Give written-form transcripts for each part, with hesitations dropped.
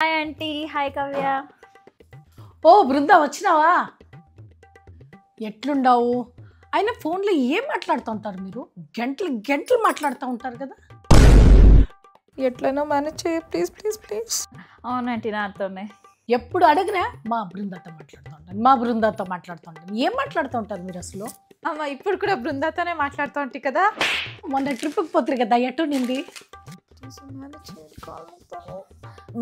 Hi aunty. Hi కవ్య. ఓ బృందా వచ్చినావా? ఎట్లుండావు? అయినా ఫోన్లో ఏం మాట్లాడుతూ ఉంటారు మీరు? గంటలు గంటలు మాట్లాడుతూ ఉంటారు కదా. ఎట్లనో మేనేజ్ చేయ ప్లీజ్ ప్లీజ్ ప్లీజ్. అవునంటీ నాతోనే. ఎప్పుడు అడిగినా మా బృందాతో మాట్లాడుతూ ఉంటాను, మా బృందాతో మాట్లాడుతూ ఉంటాను. ఏం మాట్లాడుతూ ఉంటారు మీరు అసలు? అమ్మ ఇప్పుడు కూడా బృందాతోనే మాట్లాడుతూ ఉంటాయి కదా. మొన్న ట్రిప్కి పోతారు కదా, ఎటు నింది?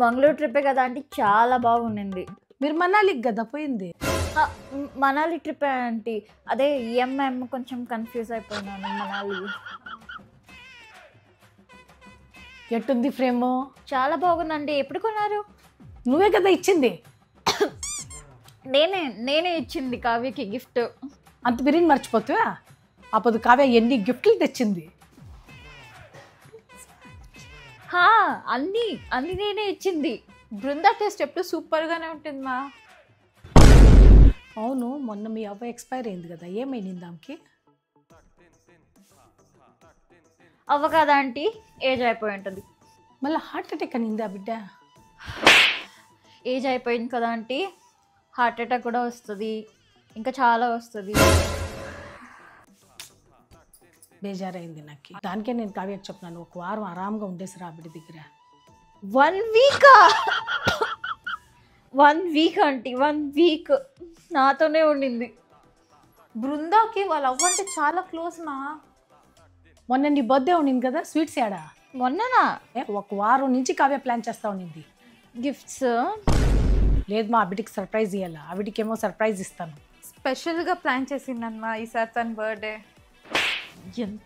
మంగళూరు ట్రిప్పే కదా ఆంటీ, చాలా బాగుండింది. మీరు మనాలికి కదా పోయింది. మనాలి ట్రిప్పే ఆంటీ. అదే ఎంఎం కొంచెం కన్ఫ్యూజ్ అయిపోయినాను. మనాలి ఎట్టుంది ఫ్రేము? చాలా బాగుందండి. ఎప్పుడు కొన్నారు? నువ్వే కదా ఇచ్చింది. నేనే ఇచ్చింది కావ్యకి గిఫ్ట్. అంత బిర్యానీ మర్చిపోతావా? అప్పుడు కావ్య ఎన్ని గిఫ్ట్లు తెచ్చింది. అన్ని నేనే ఇచ్చింది. బృందా టేస్ట్ ఎప్పుడు సూపర్గానే ఉంటుంది మా. అవును, మొన్న మీ అవ్వ ఎక్స్పైర్ అయింది కదా, ఏమైంది దానికి? అవ్వ కదా ఆంటీ, ఏజ్ అయిపోయి ఉంటుంది. మళ్ళీ హార్ట్ అటాక్ అనింది ఆ బిడ్డ. ఏజ్ అయిపోయింది కదా ఆంటీ, హార్ట్ అటాక్ కూడా వస్తుంది, ఇంకా చాలా వస్తుంది. బేజారైంది నాకు. దానికే నేను కావ్యకు చెప్తున్నాను, ఒక వారం ఆరాంగా ఉండేసి రా బిడ్డ దగ్గర. 1 వీక్ ఆంటీ, 1 వీక్ నాతోనే ఉండింది. బృందాకి వాళ్ళ అవ్వంటే చాలా క్లోజ్ మా. మొన్న నీ బర్త్డే ఉండింది కదా, స్వీట్స్ ఏడా? మొన్ననా? ఒక వారం నుంచి కావ్య ప్లాన్ చేస్తా ఉండింది. గిఫ్ట్స్ లేదు మా, ఆ బిడ్డకి సర్ప్రైజ్ ఇవ్వాలి. ఆ బిడ్డకి ఏమో సర్ప్రైజ్ ఇస్తాను. స్పెషల్గా ప్లాన్ చేసిందమ్మా ఈసారి తన బర్త్డే. ఎంత